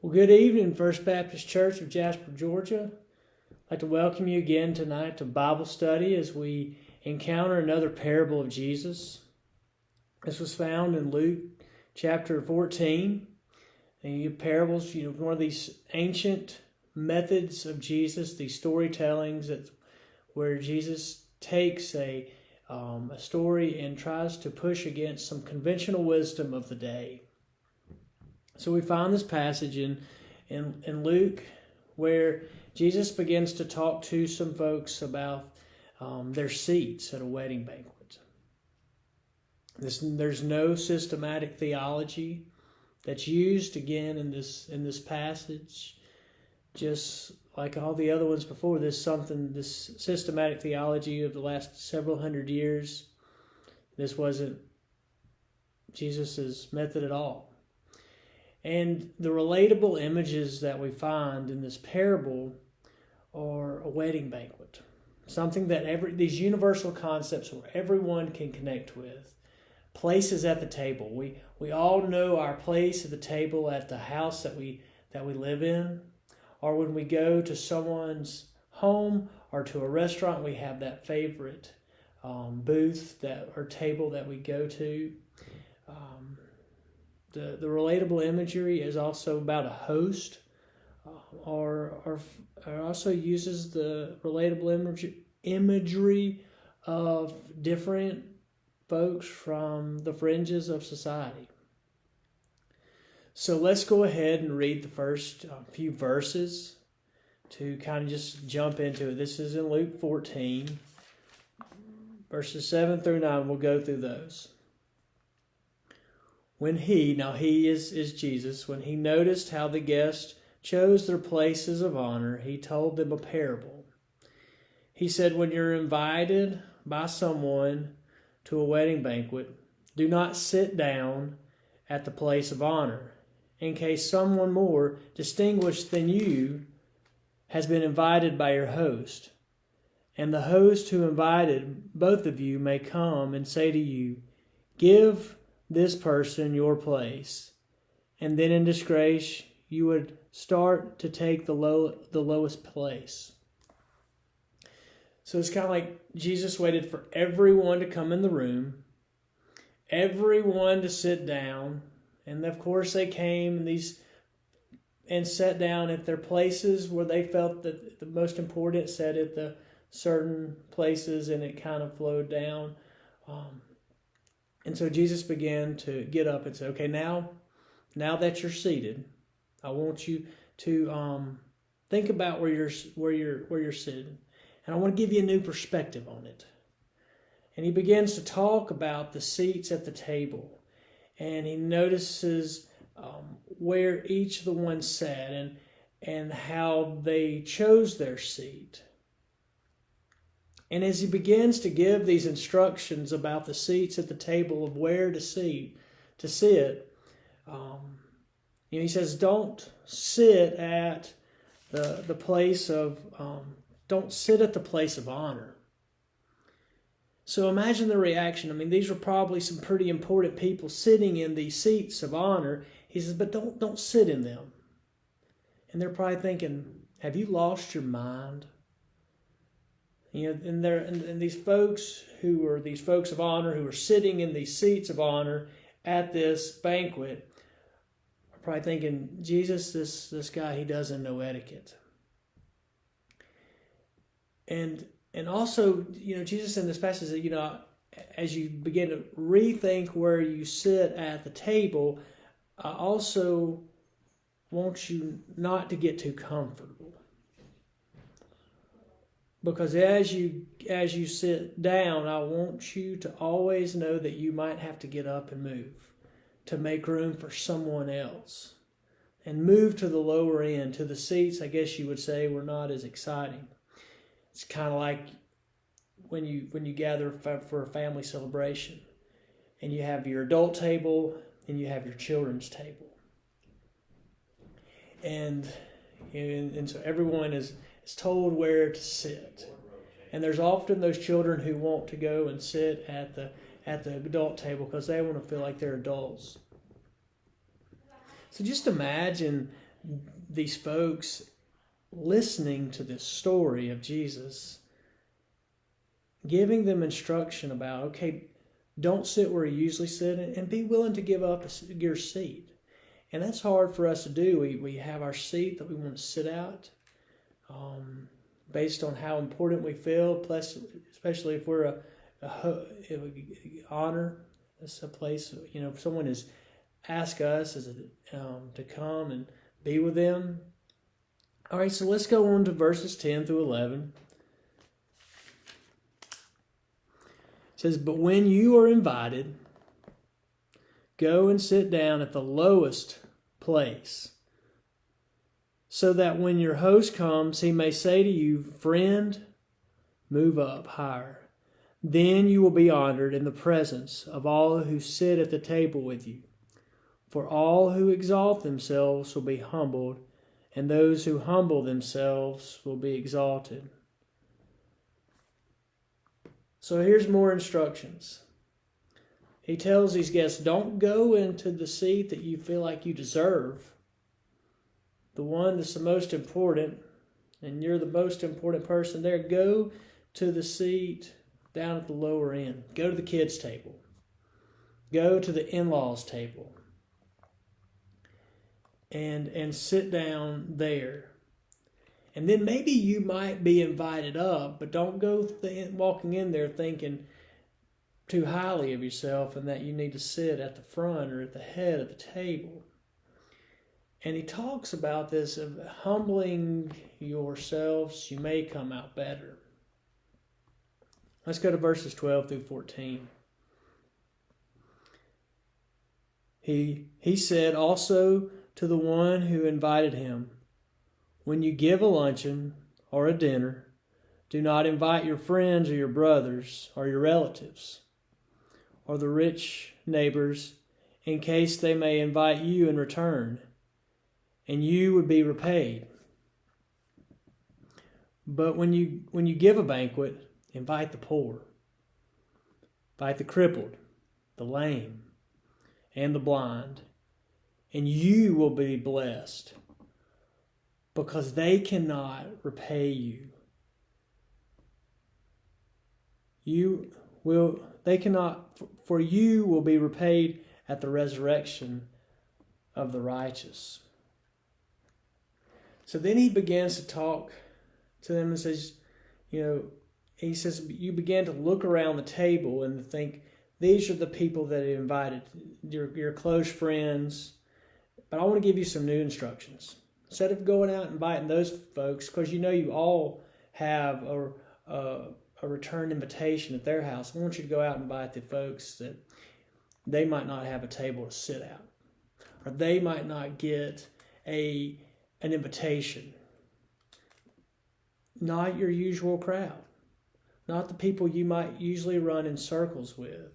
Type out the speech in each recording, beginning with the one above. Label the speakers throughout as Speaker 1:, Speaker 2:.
Speaker 1: Well, good evening, First Baptist Church of Jasper, Georgia. I'd like to welcome you again tonight to Bible study as we encounter another parable of Jesus. This was found in Luke chapter 14. And parables, one of these ancient methods of Jesus, these storytellings where Jesus takes a story and tries to push against some conventional wisdom of the day. So we find this passage in Luke where Jesus begins to talk to some folks about their seats at a wedding banquet. There's no systematic theology that's used again in this passage. Just like all the other ones before, this systematic theology of the last several hundred years. This wasn't Jesus' method at all. And the relatable images that we find in this parable are a wedding banquet. Something that these universal concepts where everyone can connect with. Places at the table. We all know our place at the table at the house that we live in. Or when we go to someone's home or to a restaurant, we have that favorite booth or table that we go to. The relatable imagery is also about a host, or also uses the relatable imagery of different folks from the fringes of society. So let's go ahead and read the first few verses to kind of just jump into it. This is in Luke 14, verses 7 through 9. We'll go through those. When he is Jesus, when he noticed how the guests chose their places of honor, he told them a parable. He said, when you're invited by someone to a wedding banquet, do not sit down at the place of honor, in case someone more distinguished than you has been invited by your host. And the host who invited both of you may come and say to you, give this person your place. And then in disgrace, you would start to take the lowest place. So it's kind of like Jesus waited for everyone to come in the room, everyone to sit down, and of course they came and sat down at their places where they felt that the most important, sat at the certain places, and it kind of flowed down. And so Jesus began to get up and say, okay, now that you're seated, I want you to think about where you're sitting. And I want to give you a new perspective on it. And he begins to talk about the seats at the table. And he notices where each of the ones sat and how they chose their seat. And as he begins to give these instructions about the seats at the table of where to sit, he says, don't sit at the place of don't sit at the place of honor. So imagine the reaction. I mean, these were probably some pretty important people sitting in these seats of honor. He says, but don't sit in them. And they're probably thinking, have you lost your mind? And these folks who are these folks of honor who are sitting in these seats of honor at this banquet are probably thinking, Jesus, this guy, he doesn't know etiquette. And also, Jesus in this passage said, as you begin to rethink where you sit at the table, I also want you not to get too comfortable. Because as you sit down, I want you to always know that you might have to get up and move to make room for someone else. And move to the lower end, to the seats, I guess you would say, were not as exciting. It's kind of like when you gather for a family celebration. And you have your adult table and you have your children's table. And so everyone is told where to sit. And there's often those children who want to go and sit at the adult table because they want to feel like they're adults. So just imagine these folks listening to this story of Jesus, giving them instruction about, okay, don't sit where you usually sit, and be willing to give up your seat. And that's hard for us to do. We have our seat that we want to sit out based on how important we feel, plus, especially if we're a honor. It's a place, if someone has asked us to come and be with them. All right, so let's go on to verses 10 through 11. It says, "But when you are invited, go and sit down at the lowest place, so that when your host comes, he may say to you, 'Friend, move up higher.' Then you will be honored in the presence of all who sit at the table with you. For all who exalt themselves will be humbled, and those who humble themselves will be exalted." So here's more instructions. He tells these guests, don't go into the seat that you feel like you deserve, the one that's the most important, and you're the most important person there. Go to the seat down at the lower end. Go to the kids' table. Go to the in-laws' table. And sit down there. And then maybe you might be invited up, but don't go walking in there thinking too highly of yourself and that you need to sit at the front or at the head of the table. And he talks about this of humbling yourselves, you may come out better. Let's go to verses 12 through 14. He said also to the one who invited him, "When you give a luncheon or a dinner, do not invite your friends or your brothers or your relatives or the rich neighbors, in case they may invite you in return, and you would be repaid. But when you give a banquet, invite the poor, invite the crippled, the lame, and the blind, and you will be blessed, because they cannot repay you. For you will be repaid at the resurrection of the righteous." So then he begins to talk to them and says, he says, you begin to look around the table and think, these are the people that he invited, your close friends. But I want to give you some new instructions. Instead of going out and inviting those folks, because you all have a return invitation at their house, I want you to go out and invite the folks that they might not have a table to sit at, or they might not get an invitation. Not your usual crowd, not the people you might usually run in circles with,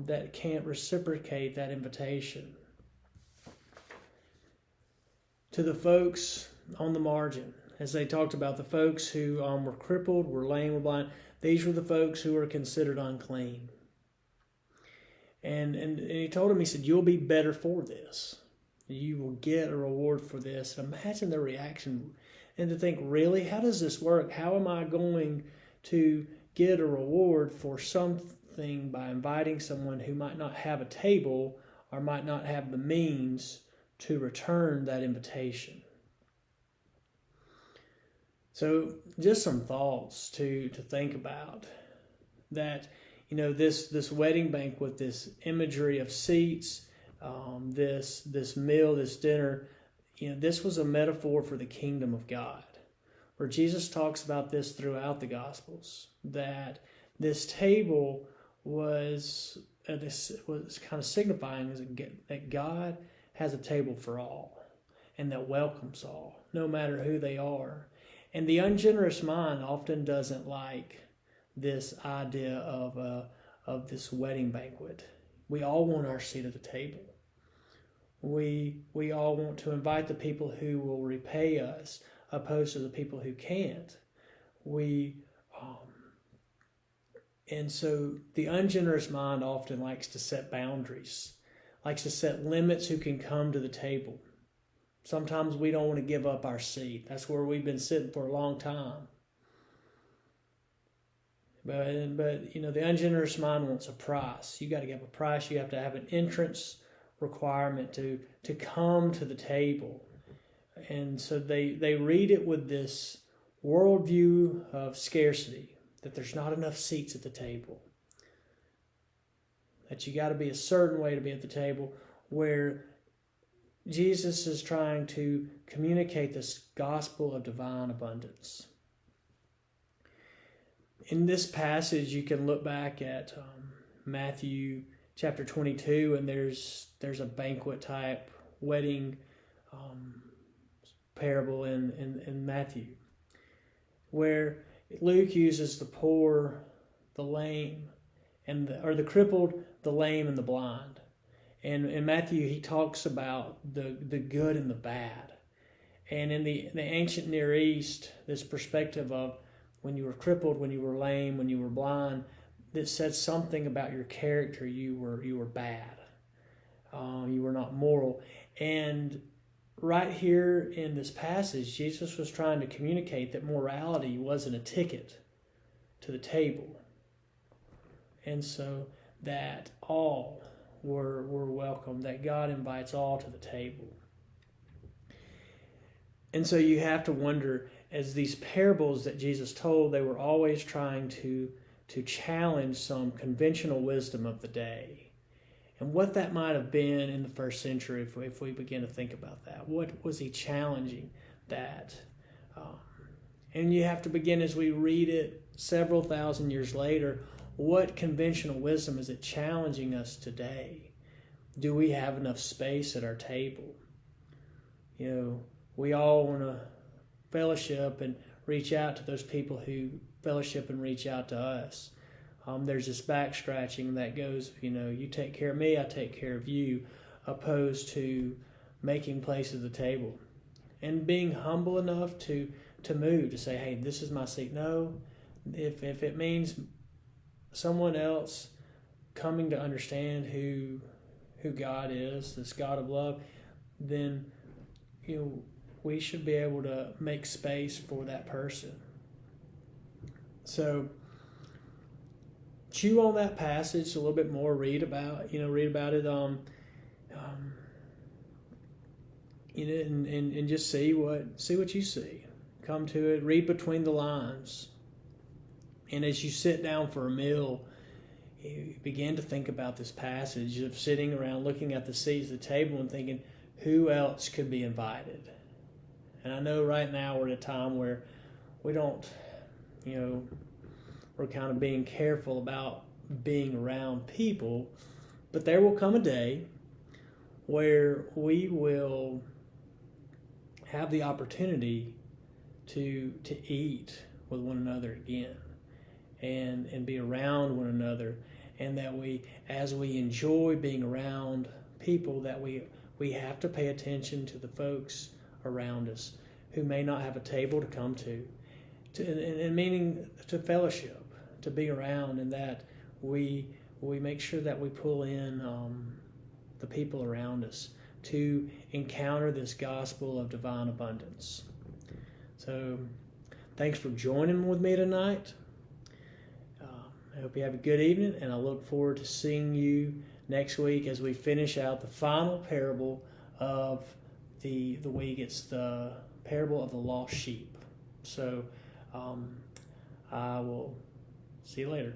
Speaker 1: that can't reciprocate that invitation. To the folks on the margin, as they talked about the folks who were crippled, were lame, were blind, these were the folks who were considered unclean. And he told him, he said, you'll be better for this. You will get a reward for this. And imagine their reaction, and to think, really, how does this work? How am I going to get a reward for something by inviting someone who might not have a table or might not have the means to return that invitation? So just some thoughts to think about. That, this wedding banquet, this imagery of seats, this meal, this dinner, this was a metaphor for the kingdom of God, where Jesus talks about this throughout the Gospels, that this table was kind of signifying that God has a table for all and that welcomes all, no matter who they are. And the ungenerous mind often doesn't like this idea of this wedding banquet. We all want our seat at the table. We all want to invite the people who will repay us, opposed to the people who can't. And so the ungenerous mind often likes to set boundaries, likes to set limits who can come to the table. Sometimes we don't want to give up our seat. That's where we've been sitting for a long time. But the ungenerous mind wants a price. You got to give a price. You have to have an entrance requirement to come to the table. And so they read it with this worldview of scarcity, that there's not enough seats at the table, that you got to be a certain way to be at the table, where Jesus is trying to communicate this gospel of divine abundance. In this passage, you can look back at Matthew chapter 22, and there's a banquet type wedding parable in Matthew, where Luke uses the poor, the lame, or the crippled, the lame, and the blind. And in Matthew, he talks about the good and the bad. And in the ancient Near East, this perspective of when you were crippled, when you were lame, when you were blind, that said something about your character. You were bad. You were not moral. And right here in this passage, Jesus was trying to communicate that morality wasn't a ticket to the table. And so that all were welcome, that God invites all to the table. And so you have to wonder, as these parables that Jesus told, they were always trying to challenge some conventional wisdom of the day. And what that might have been in the first century, if we begin to think about that. What was he challenging that? And you have to begin, as we read it several thousand years later, what conventional wisdom is it challenging us today? Do we have enough space at our table? We all want to fellowship and reach out to those people who fellowship and reach out to us. There's this back scratching that goes, you take care of me, I take care of you, opposed to making place at the table. And being humble enough to move, to say, hey, this is my seat. No, if it means someone else coming to understand who God is, this God of love, then we should be able to make space for that person. So chew on that passage a little bit more. Read about it. And just see what you see. Come to it. Read between the lines. And as you sit down for a meal, you begin to think about this passage of sitting around looking at the seats at the table and thinking, who else could be invited? And I know right now we're at a time where we don't, we're kind of being careful about being around people, but there will come a day where we will have the opportunity to eat with one another again and be around one another, and that as we enjoy being around people, that we have to pay attention to the folks around us who may not have a table to come to and meaning to fellowship, to be around, and that we make sure that we pull in the people around us to encounter this gospel of divine abundance. So thanks for joining with me tonight. I hope you have a good evening, and I look forward to seeing you next week as we finish out the final parable of the week. It's the parable of the lost sheep. So I will see you later.